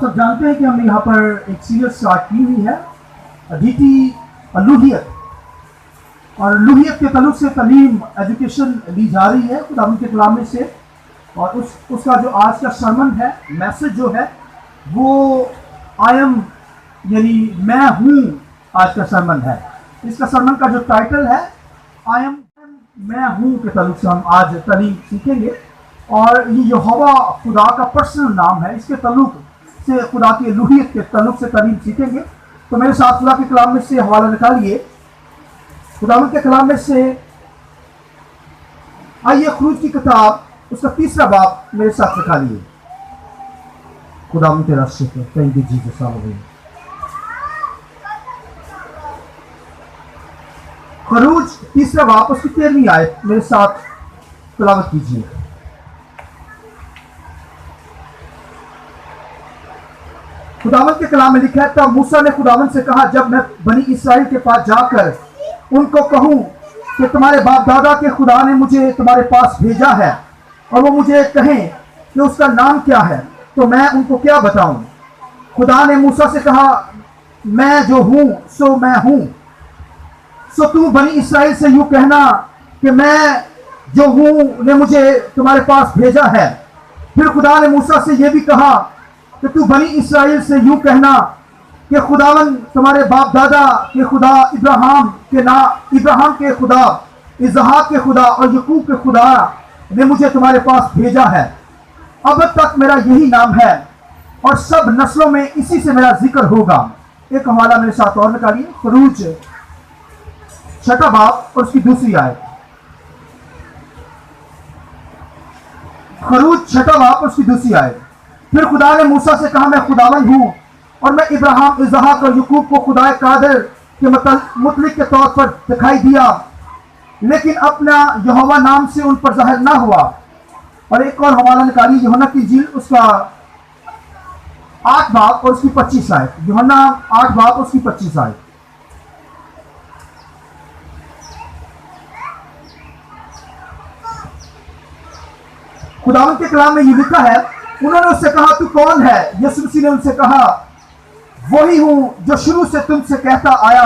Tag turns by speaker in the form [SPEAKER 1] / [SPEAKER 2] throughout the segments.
[SPEAKER 1] آپ سب جانتے ہیں کہ ہم نے یہاں پر ایک سیریز اسٹارٹ کی ہوئی ہے ڈیٹی الوہیت، اور الوہیت کے تعلق سے تعلیم ایجوکیشن لی جا رہی ہے خدا کے کلام میں سے. اور اس کا جو آج کا سرمن ہے، میسج جو ہے وہ آئی ایم یعنی میں ہوں آج کا سرمن ہے. اس کا سرمن کا جو ٹائٹل ہے آئی ایم میں ہوں کے تعلق سے ہم آج تعلیم سیکھیں گے. اور یہ یہوہ خدا کا پرسنل نام ہے، اس کے تعلق سے خدا کی الوہیت کے تعلق سے تعلیم سیکھیں گے. تو میرے ساتھ خدا کے کلام میں سے حوالہ نکالیے. خداوند کے کلام میں سے آئیے خروج کی کتاب اس کا 3 باب میرے ساتھ نکالیے. خداوند تیرا شکر، تھینک یو جیسس. خروج 3 باب اس کی 13ویں آیت میرے ساتھ تلاوت کیجیے. خداوند کے کلام میں لکھا ہے، تب موسیٰ نے خداوند سے کہا، جب میں بنی اسرائیل کے پاس جا کر ان کو کہوں کہ تمہارے باپ دادا کے خدا نے مجھے تمہارے پاس بھیجا ہے اور وہ مجھے کہیں کہ اس کا نام کیا ہے، تو میں ان کو کیا بتاؤں؟ خدا نے موسیٰ سے کہا، میں جو ہوں سو میں ہوں. سو تو بنی اسرائیل سے یوں کہنا کہ میں جو ہوں نے مجھے تمہارے پاس بھیجا ہے. پھر خدا نے موسیٰ سے یہ بھی کہا کہ تو بنی اسرائیل سے یوں کہنا کہ خداوند تمہارے باپ دادا کے خدا ابراہیم کے خدا، اسحاق کے خدا اور یعقوب کے خدا نے مجھے تمہارے پاس بھیجا ہے. اب تک میرا یہی نام ہے اور سب نسلوں میں اسی سے میرا ذکر ہوگا. ایک حوالہ میرے ساتھ اور نکالیے. خروج 6 باب اور اس کی 2 آیت. خروج 6 باب اور اس کی 2 آیت. پھر خدا نے موسیٰ سے کہا، میں خداوند ہوں اور میں ابراہیم، اسحاق اور یعقوب کو خدا قادر کے مطلق کے طور پر دکھائی دیا، لیکن اپنا یہوہ نام سے ان پر ظاہر نہ ہوا. اور ایک اور حوالہ نکالی، یوحنا کی انجیل اس کا 8 باب اور اس کی 25 آیت. یوحنا 8 باب اور اس کی 25 آیت. خداوند کے کلام میں یہ لکھا ہے، انہوں نے اس سے کہا، تو کون ہے؟ یسوع مسیح نے ان سے کہا، وہی ہوں جو شروع سے تم سے کہتا آیا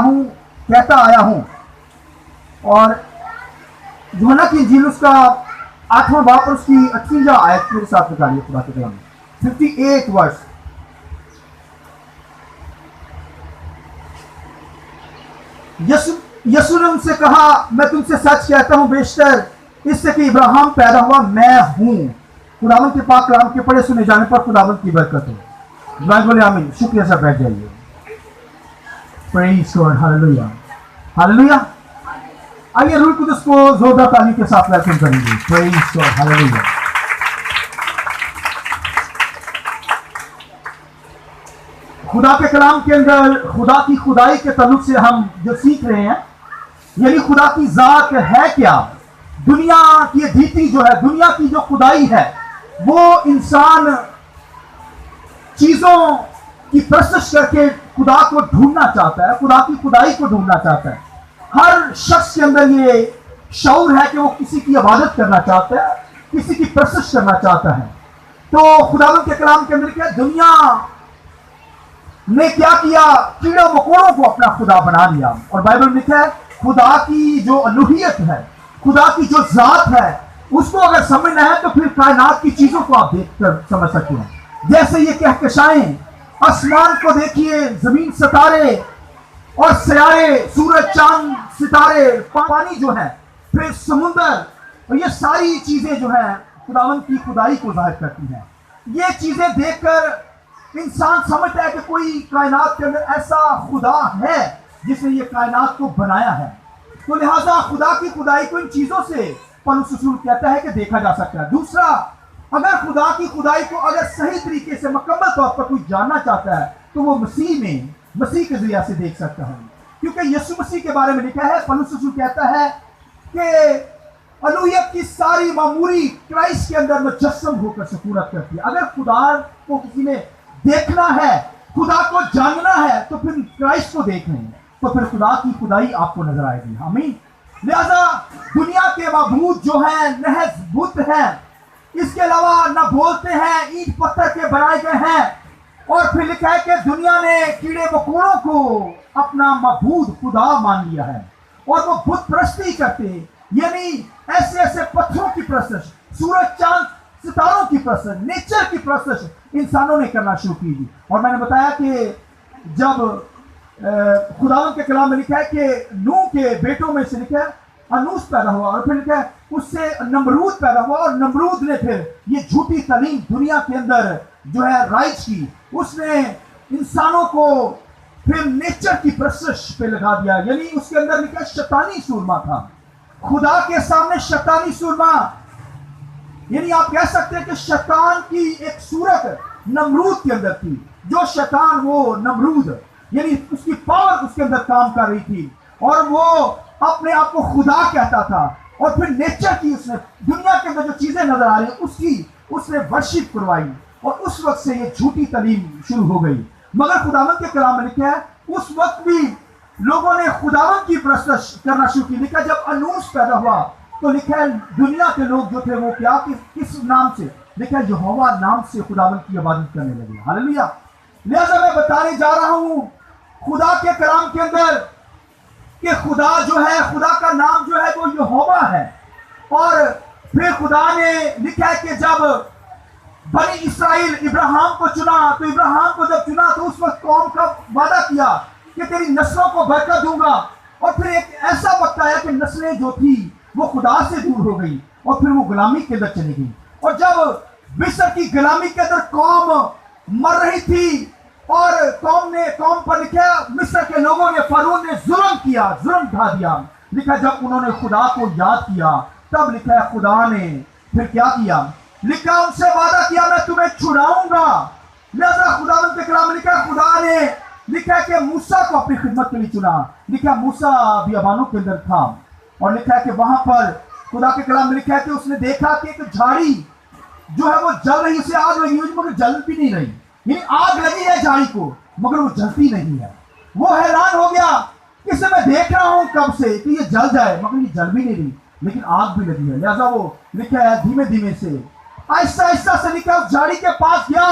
[SPEAKER 1] ہوں. اور یوحنا کی انجیل اس کا 8واں باب اور اس کی 58 آیت میرے ساتھ نکالیے. خدا کے کلام میں 58 ورس. یسوع نے ان سے کہا، میں تم سے سچ کہتا ہوں، بیشتر اس سے کہ ابراہیم پیدا ہوا میں ہوں. خداوند کے پاک کلام کے پڑھے سنے جانے پر خداوند کی برکت ہو. بولے آمین. شکریہ سے بیٹھ جائیے. پریز گاڈ. ہاللیلویا ہاللیلویا. آئیے روح القدس کو زوردار تعلیم کے ساتھ ویلکم کریں گے. پریز گاڈ. ہاللیلویا. خدا کے کلام کے اندر خدا کی خدائی کے تعلق سے ہم جو سیکھ رہے ہیں، یعنی خدا کی ذات ہے کیا. دنیا کی ڈیٹی جو ہے، دنیا کی جو خدائی ہے، وہ انسان چیزوں کی پرستش کر کے خدا کو ڈھونڈنا چاہتا ہے، خدا کی خدائی کو ڈھونڈنا چاہتا ہے. ہر شخص کے اندر یہ شعور ہے کہ وہ کسی کی عبادت کرنا چاہتا ہے، کسی کی پرستش کرنا چاہتا ہے. تو خداوند کے کلام کے اندر کیا دنیا نے کیا کیا؟ کیڑوں مکوڑوں کو اپنا خدا بنا لیا. اور بائبل میں لکھا ہے، خدا کی جو الوہیت ہے، خدا کی جو ذات ہے، اس کو اگر سمجھنا ہے تو پھر کائنات کی چیزوں کو آپ دیکھ کر سمجھ سکتے ہیں. جیسے یہ کہکشائیں، آسمان کو دیکھیے، زمین، ستارے اور سیارے، سورج، چاند، ستارے، پانی جو ہے، پھر سمندر، اور یہ ساری چیزیں جو ہیں خداوند کی خدائی کو ظاہر کرتی ہیں. یہ چیزیں دیکھ کر انسان سمجھتا ہے کہ کوئی کائنات کے اندر ایسا خدا ہے جس نے یہ کائنات کو بنایا ہے. تو لہٰذا خدا کی خدائی کو ان چیزوں سے پولس رسول کہتا ہے کہ دیکھا جا سکتا ہے. دوسرا، اگر خدا کی خدائی کو اگر صحیح طریقے سے مکمل طور پر کوئی جاننا چاہتا ہے تو وہ مسیح کے ذریعے سے دیکھ سکتا ہے. کیونکہ یسوع مسیح کے بارے میں لکھا ہے، پولس رسول کہتا ہے کہ الوہیت کی ساری معموری کرائسٹ کے اندر مجسم ہو کر سکونت کرتی ہے. اگر خدا کو کسی نے دیکھنا ہے، خدا کو جاننا ہے، تو پھر کرائسٹ کو دیکھ لیں، تو پھر خدا کی خدائی آپ کو نظر آئے گی. آمین. لہذا دنیا کے معبود جو ہیں محض بت ہیں، اس کے علاوہ نہ بولتے ہیں، اینٹ پتھر کے بنائے گئے ہیں، اور پھر لکھا ہے کہ دنیا نے کیڑے مکوڑوں کو اپنا معبود خدا مان لیا ہے اور وہ بت پرستی کرتے ہیں، یعنی ایسے ایسے پتھروں کی پرستش، سورج چاند ستاروں کی پرستش، نیچر کی پرستش انسانوں نے کرنا شروع کی دی. اور میں نے بتایا کہ جب خداوند کے کلام میں لکھا ہے کہ نوح کے بیٹوں میں سے لکھا ہے انوس پیدا ہوا، اور پھر لکھا ہے اس سے نمرود پیدا ہوا، اور نمرود نے پھر یہ جھوٹی تعلیم دنیا کے اندر جو ہے رائج کی. اس نے انسانوں کو پھر نیچر کی پرستش پہ لگا دیا، یعنی اس کے اندر لکھا شیطانی سورما تھا، خدا کے سامنے شیطانی سورما. یعنی آپ کہہ سکتے ہیں کہ شیطان کی ایک صورت نمرود کے اندر تھی. جو شیطان وہ نمرود، یعنی اس کی پاور اس کے اندر کام کر رہی تھی، اور وہ اپنے آپ کو خدا کہتا تھا. اور پھر نیچر کی اس نے دنیا کے اندر جو چیزیں نظر آ رہی ہیں اس کی اس نے ورشپ کروائی، اور اس وقت سے یہ جھوٹی تعلیم شروع ہو گئی. مگر خداوند کے کلام میں لکھا ہے اس وقت بھی لوگوں نے خداوند کی پرستش کرنا شروع کی. لکھا جب انوس پیدا ہوا تو لکھا ہے دنیا کے لوگ جو تھے وہ کیا کس نام سے، لکھا ہے یہوہ نام سے خداوند کی عبادت کرنے لگے. ہاللیلویا. لہذا میں بتانے جا رہا ہوں خدا کے کلام کے اندر کہ خدا جو ہے، خدا کا نام جو ہے وہ یہوہ ہے. اور پھر خدا نے لکھا ہے کہ جب بنی اسرائیل ابراہیم کو چنا، تو ابراہیم کو جب چنا تو اس وقت قوم کا وعدہ کیا کہ تیری نسلوں کو برکت دوں گا. اور پھر ایک ایسا وقت آیا کہ نسلیں جو تھی وہ خدا سے دور ہو گئی، اور پھر وہ غلامی کے اندر چلی گئی. اور جب مصر کی غلامی کے اندر قوم مر رہی تھی، اور قوم پر لکھا مصر کے لوگوں نے، فرعون نے ظلم کیا، ظلم ڈھا دیا. لکھا جب انہوں نے خدا کو یاد کیا تب لکھا ہے خدا نے پھر کیا کیا، لکھا ان سے وعدہ کیا میں تمہیں چھڑاؤں گا. لہذا خداوند کے کلام میں لکھا خدا نے لکھا کہ موسیٰ کو اپنی خدمت کے لیے چنا. لکھا موسیٰ بیابانوں کے اندر تھا، اور لکھا ہے کہ وہاں پر خدا کے کلام میں لکھا ہے کہ اس نے دیکھا کہ ایک جھاڑی جو ہے وہ جل رہی، اسے آگ لگی ہوئی مگر جل بھی نہیں رہی. یعنی آگ لگی ہے جھاڑی کو مگر وہ جلتی نہیں ہے. وہ حیران ہو گیا کہ اسے میں دیکھ رہا ہوں کب سے کہ یہ جل جائے، مگر یہ جل بھی نہیں رہی لیکن آگ بھی لگی ہے. لہذا وہ لکھا ہے دھیمے دھیمے سے آہستہ آہستہ سے لکھا اس جھاڑی کے پاس گیا،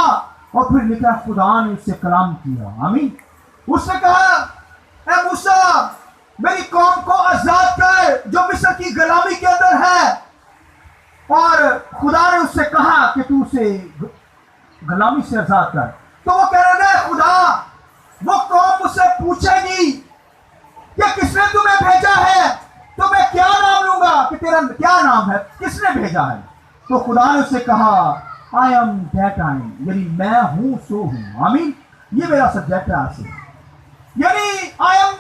[SPEAKER 1] اور پھر لکھا خدا نے اس سے کلام کیا. آمین. اس نے کہا اے موسیٰ میری قوم کو آزاد کر جو مصر کی غلامی کے اندر ہے. اور خدا نے اس سے کہا کہ تو اسے غلامی سے آزاد کر. تو وہ کہہ رہے ہیں خدا وہ قوم مجھ سے پوچھے گی کہ کس نے تمہیں بھیجا ہے تو میں کیا نام لوں گا، کہ تیرا کیا نام ہے، کس نے بھیجا ہے. تو خدا نے اس سے کہا I am that I am، یعنی میں ہوں سو ہوں. آمین. یہ میرا سبجیکٹ ہے آج سے، یعنی I am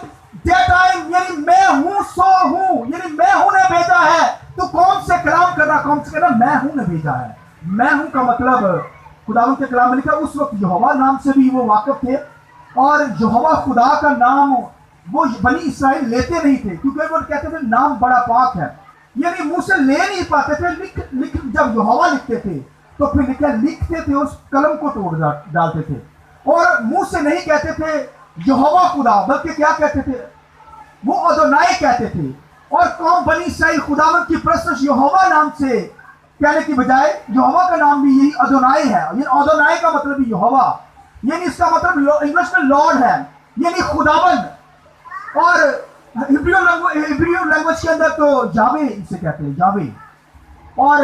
[SPEAKER 1] that I am، یعنی میں ہوں سو ہوں، یعنی میں ہوں نے بھیجا ہے. تو کون سے کلام کرنا، کون سے کہنا میں ہوں نے بھیجا ہے. میں ہوں کا مطلب خداوند کے کلام میں لکھا اس وقت یہوہ نام سے بھی وہ واقف تھے، اور یہوہ خدا کا نام وہ بنی اسرائیل لیتے نہیں تھے کیونکہ وہ کہتے تھے نام بڑا پاک ہے، یعنی منہ سے لے نہیں پاتے تھے. جب یہوہ لکھتے تھے تو پھر لکھتے تھے اس قلم کو توڑ ڈالتے تھے، اور منہ سے نہیں کہتے تھے یہوہ خدا، بلکہ کیا کہتے تھے وہ ادونائی کہتے تھے. اور قوم بنی اسرائیل خداوند کی پرستش یہوہ نام سے کہنے کی بجائے یہوہ کا نام بھی یہی ادونائی ہے. یعنی ادونائی کا مطلب بھی یہوہ، یعنی اس کا مطلب انگلش میں لارڈ ہے، یعنی خداوند. اور ہبریو لینگویج کے اندر تو یاوے اسے کہتے ہیں، یاوے. اور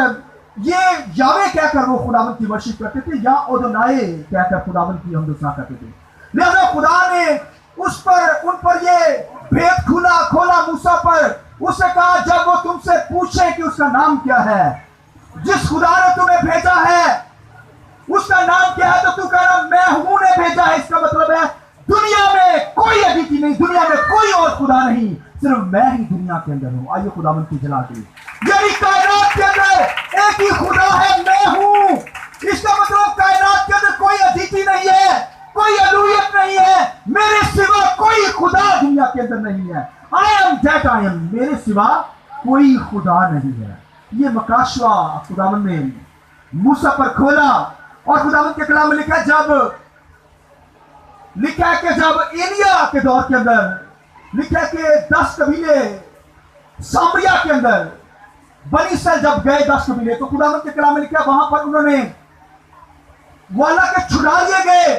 [SPEAKER 1] یہ یاوے کہہ کر وہ خداوند کی ورشپ کرتے تھے، یا ادونائے کہہ کر خداوند کی حمد و ثنا کرتے تھے. لہذا خدا نے ان پر یہ بھید کھولا موسیٰ پر. اس نے کہا جب وہ تم سے پوچھے کہ اس کا نام کیا ہے، جس خدا نے تمہیں بھیجا ہے اس کا نام کیا ہے، تو تو کہنا میں ہوں نے بھیجا ہے. اس کا مطلب ہے دنیا میں کوئی ادیتی نہیں، دنیا میں کوئی اور خدا نہیں، صرف میں ہی دنیا کے اندر ہوں. آئیے خداوند کی جلال دیں. یعنی کائنات کے اندر ایک ہی خدا ہے، میں ہوں. اس کا مطلب کائنات کے اندر کوئی ادیتی نہیں ہے، کوئی الوہیت نہیں ہے، میرے سوا کوئی خدا دنیا کے اندر نہیں ہے. I am that I am، میرے سوا کوئی خدا نہیں ہے. یہ مکاشوہ خداوند نے موسیٰ پر کھولا. اور خداوند کے کلام میں لکھا ہے کہ جب ایلیا کے دور کے اندر لکھا ہے کہ 10 قبیلے سامریا کے اندر بنی اسرائیل جب گئے 10 قبیلے، تو خداوند کے کلام میں لکھا ہے وہاں پر انہوں نے وہ اللہ کے چھڑا لیے گئے،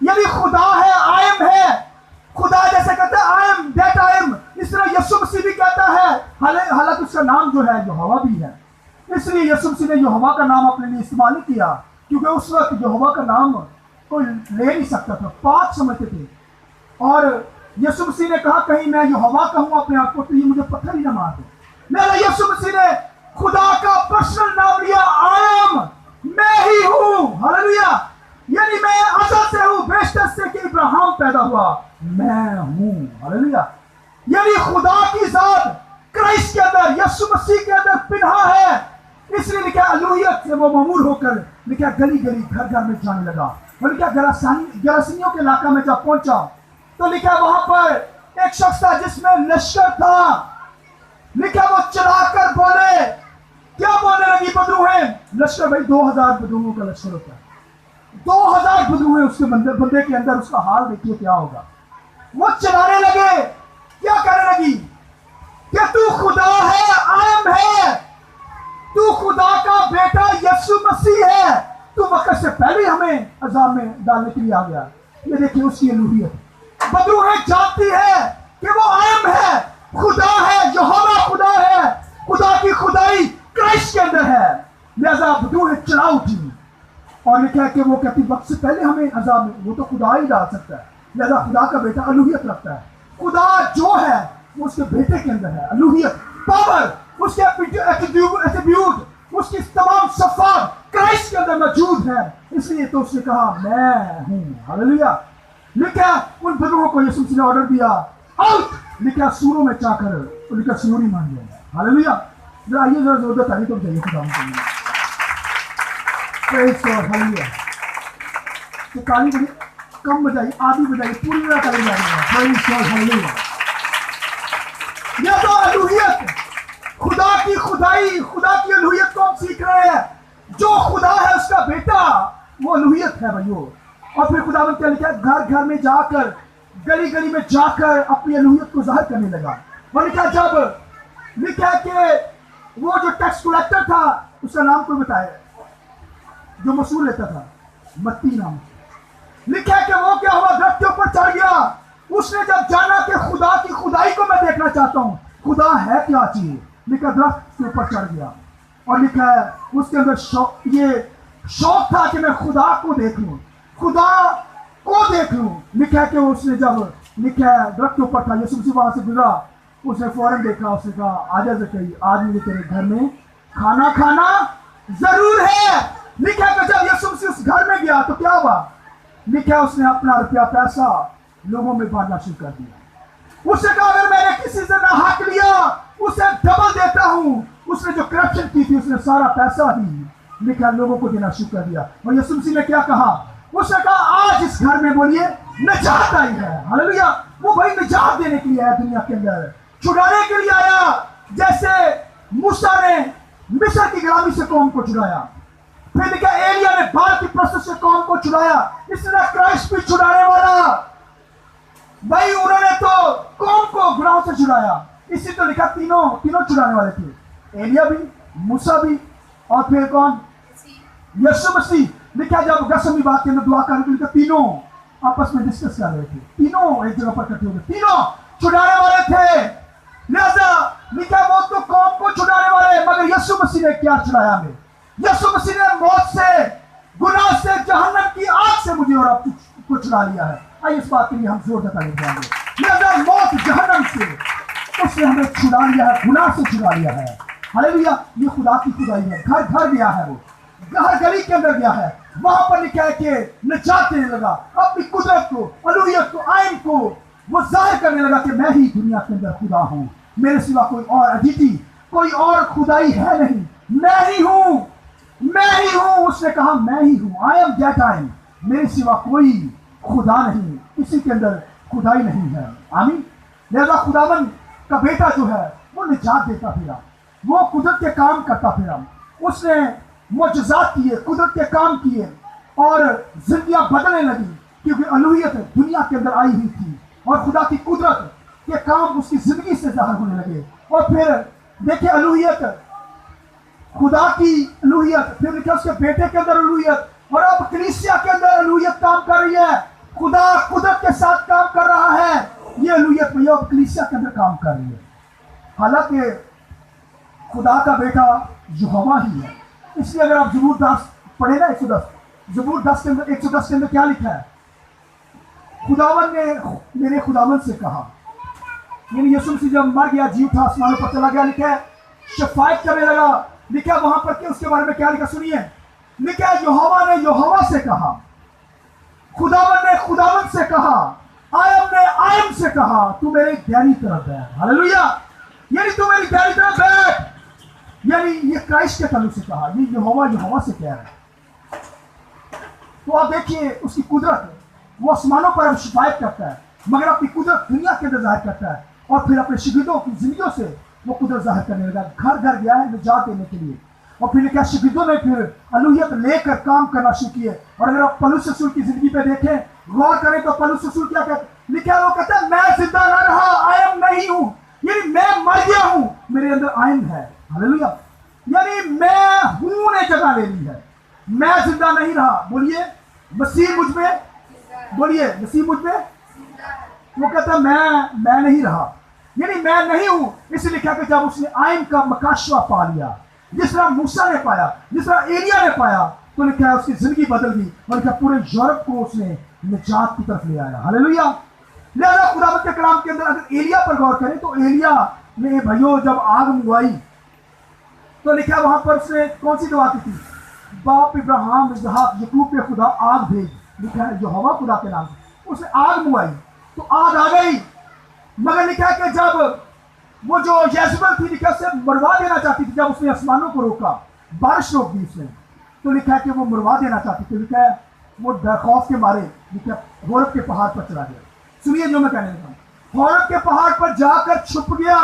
[SPEAKER 1] یعنی خدا ہے، آئم ہے. خدا جیسے کہتا ہے I am that I am, اس طرح یسوع مسیح بھی کہتا ہے، حالانکہ اس کا نام جو ہے یہوہ بھی ہے. اس لیے یسوع مسیح نے یہوہ کا نام اپنے لیے استعمال نہیں کیا، کیونکہ اس وقت یہوہ کا نام کوئی لے نہیں سکتا تھا، پاک سمجھتے تھے. اور یسوع مسیح نے کہا کہیں میں یہوہ کہوں اپنے آپ کو تو یہ مجھے پتھر ہی نہ مار دے. لہذا یسوع مسیح نے خدا کا پرسنل نام لیا، آئی ایم، میں ہی ہوں. ہاللیلویا. یعنی میں ازل سے ہوں، بیشتر سے کہ ابراہیم پیدا ہوا، میں ہوں. ہاللیلویا. یعنی خدا کی ذات کرائسٹ کے اندر، یسوع مسیح کے اندر پنہا ہے. اس لیے لکھا الوہیت سے وہ مامور ہو کر لکھا گلی گلی گھر گھر میں جانے لگا. اور لکھا گراسینیوں کے علاقہ میں جب پہنچا تو لکھا وہاں پر ایک شخص تھا جس میں لشکر تھا. لکھا وہ چلا کر بولے، کیا بولنے لگی؟ بدرو ہیں. لشکر بھائی 2000 بدروؤں کا لشکر ہوتا ہے. 2000 بدرو ہیں اس کے بندے کے اندر. اس کا حال دیکھیے کیا ہوگا. وہ چلانے لگے، کیا کرنے لگی کہ تو خدا ہے، آئم ہے، تو خدا کا بیٹا یسوع مسیح ہے، تو وقت سے پہلے ہمیں عذاب میں ڈالنے کے لیے آ گیا. یہ دیکھیے اس کی الوہیت. بدرو ہے جانتی ہے کہ وہ آئم ہے، خدا ہے، یہوہ خدا ہے، خدا کی خدائی کرائسٹ کے اندر ہے. لہذا بدرو ہے چلا اٹھی اور لکھا ہے کہ وہ کہتی وقت سے پہلے ہمیں عذاب میں، وہ تو خدا ہی ڈال سکتا ہے. لہذا خدا کا بیٹا الوہیت رکھتا ہے. خدا جو ہے وہ اس کے بیٹے کے اندر ہے. الوہیت، پاور، اس کے ایٹریبیوٹ، اس کی تمام صفات کرائسٹ کے اندر موجود ہے. اس لیے تو اس نے کہا میں ہوں. ہاللیلویا. لکھا ان بدروؤں کو یسوع نے آرڈر دیا آؤٹ. لکھا سوروں میں چاہ کر لکھا سور ہی مان لیا. ہاللیلویا. ذرا آئیے ذرا زور دے تعریف تو بتائیے خدا کے لیے. پریز گاڈ. ہاللیلویا. تو تالی بڑی کم بجائی، آدھی بجائی، پوری طرح تالی بجائی. پریز گاڈ. ہاللیلویا. یہ تو الوہیت، خدا کی خدائی، خدا کی الوہیت کو ہم سیکھ رہے ہیں. جو خدا ہے اس کا بیٹا وہ الوہیت ہے بھائیو. اور پھر خدا نے کیا لکھا؟ گھر گھر میں جا کر، گلی گلی میں جا کر اپنی الوہیت کو ظاہر کرنے لگا. وہ لکھا جب لکھا کہ وہ جو ٹیکس کلیکٹر تھا، اس کا نام کوئی بتایا جو مصول لیتا تھا، متی نام. لکھا کہ وہ کیا ہوا؟ درخت کے اوپر چڑھ گیا. اس نے جب جانا کہ خدا کی خدائی کو میں دیکھنا چاہتا ہوں، خدا ہے کیا چیز، لکھا درخت کے اوپر چڑھ گیا. اور لکھا ہے اس کے اندر یہ شوق تھا کہ میں خدا کو دیکھ لوں، خدا کو دیکھ لوں. لکھا ہے کہ اس نے جب لکھا ہے درخت کے اوپر تھا، یسوع مسیح وہاں سے گزرا، اس نے فوراً دیکھا، اس نے کہا آجا زکریا، آج مجھے تیرے گھر میں کھانا کھانا ضرور ہے. لکھا ہے کہ جب یسوع مسیح اس گھر میں گیا تو کیا ہوا؟ لکھا ہے اس نے اپنا روپیہ پیسہ لوگوں میں بانٹنا شروع کر دیا. اس نے کہا اگر میں نے کسی سے نہ حق لیا اسے ڈبل دیتا ہوں. اس نے جو کرپشن کی تھی اس نے سارا پیسہ ہی لکھا لوگوں کو دینا شروع کر دیا. اور یسوع مسیح نے کیا کہا؟ اس نے کہا آج اس گھر میں بولیے نجات آئی ہے. ہاللیلویا. وہ بھائی نجات دینے کے لیے آیا دنیا کے اندر، چھڑانے کے لیے آیا. جیسے موسیٰ نے مصر کی غلامی سے قوم کو چھڑایا، پھر لکھا ایلیا نے بال کی پرست سے قوم کو چھڑایا، اس طرح کرائسٹ بھی چھڑانے والا. بھائی انہوں نے تو قوم کو گناہوں سے چھڑایا. اسی تو لکھا تینوں چھڑانے والے تھے، ایلیا بھی، موسیٰ بھی، اور پھر کون؟ یسوع مسیح. لکھا جب رسمی بات کے اندر دعا کرنے کے لیے تینوں آپس میں ڈسکس کر رہے تھے، تینوں ایک جگہ پر اکٹھے ہو گئے، تینوں چھڑانے والے تھے. لہذا لکھا وہ تو قوم کو چھڑانے والے، مگر یسوع مسیح نے کیا چھڑایا ہمیں؟ یسوع مسیح نے موت سے، گناہ سے، جہنم کی آگ سے مجھے اور آپ کو چھڑا لیا ہے. آئیے اس بات کے لیے ہم زور دیتا لے جائیں گے. لہذا موت جہنم سے اس نے ہمیں چھڑا لیا ہے، گناہ سے چھڑا لیا ہے. ہاللیلویا. یہ خدا کی خدائی ہے. گھر گھر گیا ہے، وہ ہر گلی کے اندر گیا ہے. وہاں پر لکھا ہے کہ نجات دینے لگا، اپنی قدرت کو، الوہیت کو، آئین کو وہ ظاہر کرنے لگا کہ میں ہی دنیا کے اندر خدا ہوں، میرے سوا کوئی اور ایڈیٹی، کوئی اور خدائی ہے نہیں، میں ہی ہوں، میں ہی ہوں. اس نے کہا میں ہی ہوں، آئی ایم دیٹ آئی ایم، میرے سوا کوئی خدا نہیں، کسی کے اندر خدائی نہیں ہے. آمین. لہذا خداوند کا بیٹا جو ہے وہ نجات دیتا پھرا، وہ قدرت کے کام کرتا پھرا. اس نے معجزات کیے، قدرت کے کام کیے اور زندگیاں بدلنے لگی، کیونکہ الوہیت دنیا کے اندر آئی ہوئی تھی اور خدا کی قدرت کے کام اس کی زندگی سے ظاہر ہونے لگے. اور پھر دیکھیں الوہیت، خدا کی الوہیت، پھر لکھا اس کے بیٹے کے اندر الوہیت، اور اب کلیسیا کے اندر الوہیت کام کر رہی ہے. خدا قدرت کے ساتھ کام کر رہا ہے. یہ الوہیت میں اور کلیسیا کے اندر کام کر رہی ہے. حالانکہ خدا کا بیٹا یہوہ ہی ہے. اس لیے اگر آپ زبور 10 پڑھیں نا 110 زبور 10 کے اندر 110 کے اندر کیا لکھا ہے؟ خداوند نے میرے خداوند سے کہا، یعنی یسوع مسیح جب مر گیا جی اٹھا آسمانوں پر چلا گیا، لکھا ہے شفاعت کرنے لگا. لکھا ہے وہاں پر کہ اس کے بارے میں کیا لکھا سنیے. لکھا ہے یہوہ نے یہوہ سے کہا، خداوند نے خداوند سے کہا، آئم نے آئم سے کہا تو میری دائیں طرف بیٹھ. ہاللیلویہ. یعنی تو میری دائیں طرف بیٹھ. یعنی یہ کرائسٹ کے تعلق سے کہا، یہ یہوہ سے کہہ رہا ہے. تو آپ دیکھیے اس کی قدرت، وہ آسمانوں پر شفاعت کرتا ہے مگر اپنی قدرت دنیا کے اندر ظاہر کرتا ہے، اور پھر اپنے شاگردوں کی زندگیوں سے وہ قدرت ظاہر کرنے لگا. گھر گھر گیا ہے نجات دینے کے لیے، اور پھر لکھا شاگردوں نے پھر الوہیت لے کر کام کرنا شروع کیے. اور اگر آپ پولس رسول کی زندگی پہ دیکھیں، غور کریں تو پولس رسول کیا کہتا ہے؟ لکھا ہے وہ کہتا ہے میں زندہ نہ رہا، آئم نہیں ہوں. یعنی میں مر گیا ہوں، میرے اندر آئم ہے. ہاللیلویہ. یعنی میں ہوں نے جگہ لے لی ہے، میں زندہ نہیں رہا. بولیے مسیح مجھ میں، بولیے مسیح مجھ میں. وہ کہتا ہے میں نہیں رہا، یعنی میں نہیں ہوں. اس لیے لکھا کہ جب اس نے آئین کا مکاشفہ پا لیا، جس طرح موسیٰ نے پایا، جس طرح ایلیا نے پایا، تو لکھا ہے اس کی زندگی بدل گئی، اور لکھا پورے یورپ کو اس نے نجات کی طرف لے آیا. ہاللیلویہ. لہذا خداوند کے کلام کے اندر اگر ایلیا پر غور کریں تو ایلیا نے بھائیوں جب آگ منگوائی تو لکھا وہاں پر اس نے کون سی دعا کی تھی؟ باپ ابراہیم اسحاق یعقوب پہ خدا آگ بھیج. لکھا ہے یہوہ خدا کے نام سے اس نے آگ منگوائی تو آگ آ گئی. مگر لکھا ہے کہ جب وہ جو یزبل تھی، لکھا اسے مروا دینا چاہتی تھی، جب اس نے آسمانوں کو روکا، بارش روک دی اس نے، تو لکھا ہے کہ وہ مروا دینا چاہتی تھی. لکھا ہے وہ خوف کے مارے لکھا ہورب کے پہاڑ پر چلا گیا. سنیے جو میں کہنے لگا، ہورب کے پہاڑ پر جا کر چھپ گیا.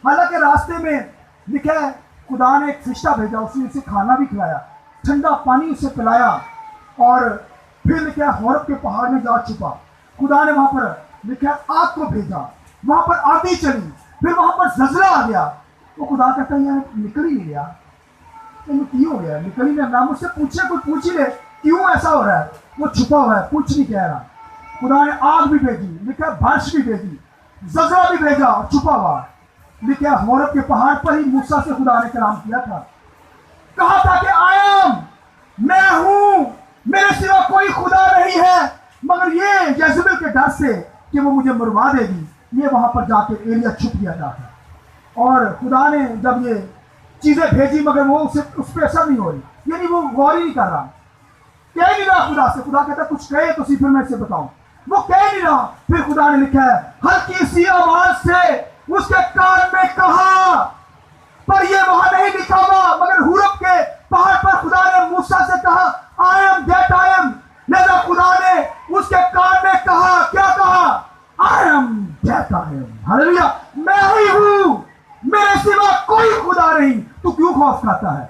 [SPEAKER 1] حالانکہ راستے میں لکھا ہے خدا نے ایک فرشتہ بھیجا، اس نے اسے کھانا بھی کھلایا، ٹھنڈا پانی اسے پلایا، اور پھر لکھا ہے ہورب کے پہاڑ میں جا چھپا. خدا نے وہاں پر لکھا ہے آگ کو بھیجا، وہاں پر آندھی چلی، پھر وہاں پر زلزلہ آ گیا. وہ خدا کہتا ہے یار نکل ہی نہیں گیا، کیوں ہو گیا؟ نکل ہی نہیں رہا. مجھ سے پوچھے، کوئی پوچھ ہی لے کیوں ایسا ہو رہا ہے. وہ چھپا ہوا ہے، کچھ نہیں کہہ رہا. خدا نے آگ بھی بھیجی، لکھا ہے بارش بھی بھیجی، زلزلہ بھی بھیجا، چھپا ہوا. لکھا ہے ہورب کے پہاڑ پر ہی موسیٰ سے خدا نے کلام کیا تھا، کہا تھا کہ آئم میں ہوں، میرے سوا کوئی خدا نہیں ہے. مگر یہ یزبیل کے ڈر سے کہ وہ مجھے مروا دے گی، یہ وہاں پر جا کے ایلیا چھپ گیا تھا. اور خدا نے جب یہ چیزیں بھیجی مگر وہ اس پہ اثر نہیں ہو رہی، یعنی وہ غور ہی نہیں کر رہا، کہہ نہیں رہا خدا سے. خدا کہتا کچھ کہے تو پھر میں اسے بتاؤں. وہ کہہ نہیں رہا. پھر خدا نے لکھا ہے ہلکی سی آواز سے اس کے کان میں کہا، پر یہ وہاں نہیں لکھا ہوا، مگر ہورب کے پہاڑ پر خدا نے موسیٰ سے کہا I am that I am. لہذا خدا نے اس کے کان میں کہا، کیا کہا؟ I am that I am. ہاللیلویہ. میں ہی ہوں، میرے سوا کوئی خدا نہیں. تو کیوں خوف کھاتا ہے؟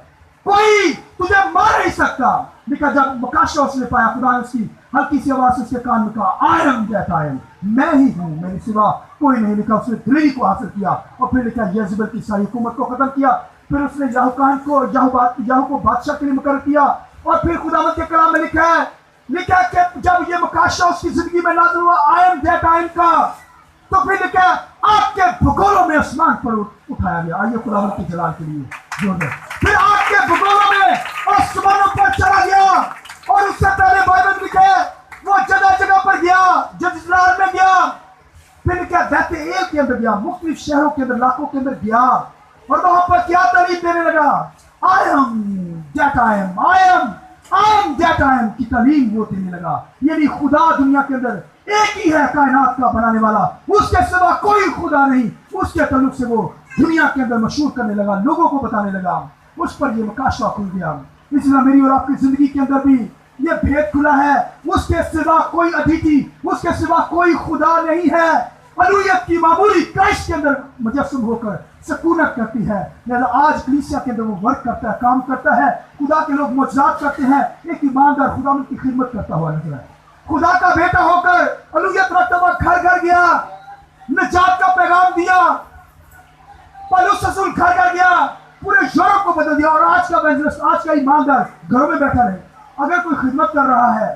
[SPEAKER 1] کوئی تجھے مار نہیں سکتا. لکھا جب مکاشفہ اس نے پایا، خدا نے اس کی ہلکی سی آواز سے اس کے کان میں کہا I am that I am. میں ہی ہوں، میرے سوا کوئی نہیں. لکھا اس نے دلیری کو حاصل کیا، اور پھر لکھا یزبیل کی ساری حکومت کو ختم کیا. پھر اس نے یہو کو بادشاہ کے لیے مقرر کیا. اور پھر خداوند کے کلام میں لکھا ہے کہ جب یہ مکاشفہ اس کی زندگی میں نازل ہوا I am that I am کا، تو پھر لکھا ہے آپ کے بھگولوں میں آسمان پر اٹھایا گیا. آئیے خداوند کے جلال کے لیے جوڑ دیں. پھر آپ کے بھگولوں میں آسمانوں پر چلا گیا. اور اس سے پہلے بائبل لکھا ہے وہ جگہ جگہ پر گیا، جزیرات میں گیا، پھر لکھا بیت ایل کے اندر گیا، مختلف شہروں کے اندر، علاقوں کے اندر گیا، اور وہاں پر کیا تعلیم دینے لگا؟ I am that I am. I am that I am کی تعلیم وہ دینے لگا. یعنی خدا دنیا کے اندر ایک ہی ہے، کائنات کا بنانے والا، اس کے سوا کوئی خدا نہیں. اس کے تعلق سے وہ دنیا کے اندر مشہور کرنے لگا، لوگوں کو بتانے لگا. اس پر یہ مکاشفہ کھل گیا. اس لیے میری اور آپ کی زندگی کے اندر بھی یہ بھید کھلا ہے، اس کے سوا کوئی ادھیتی، اس کے سوا کوئی خدا نہیں ہے. الوہیت کی معمولی کرائسٹ کے اندر مجسم ہو کر سکونت کرتی ہے. لہذا آج کلیسیا کے اندر وہ ورک کرتا ہے، کام کرتا ہے. خدا کے لوگ معجزات کرتے ہیں. ایک ایماندار خدا کی خدمت کرتا ہوا نظر ہے. خدا کا بیٹا ہو کر الوہیت رکھتا ہوا گھر گھر گیا، نجات کا پیغام دیا. پولس رسول گھر گھر گیا، پورے یورپ کو بدل دیا. اور آج کا ایماندار گھروں میں بیٹھا رہے. اگر کوئی خدمت کر رہا ہے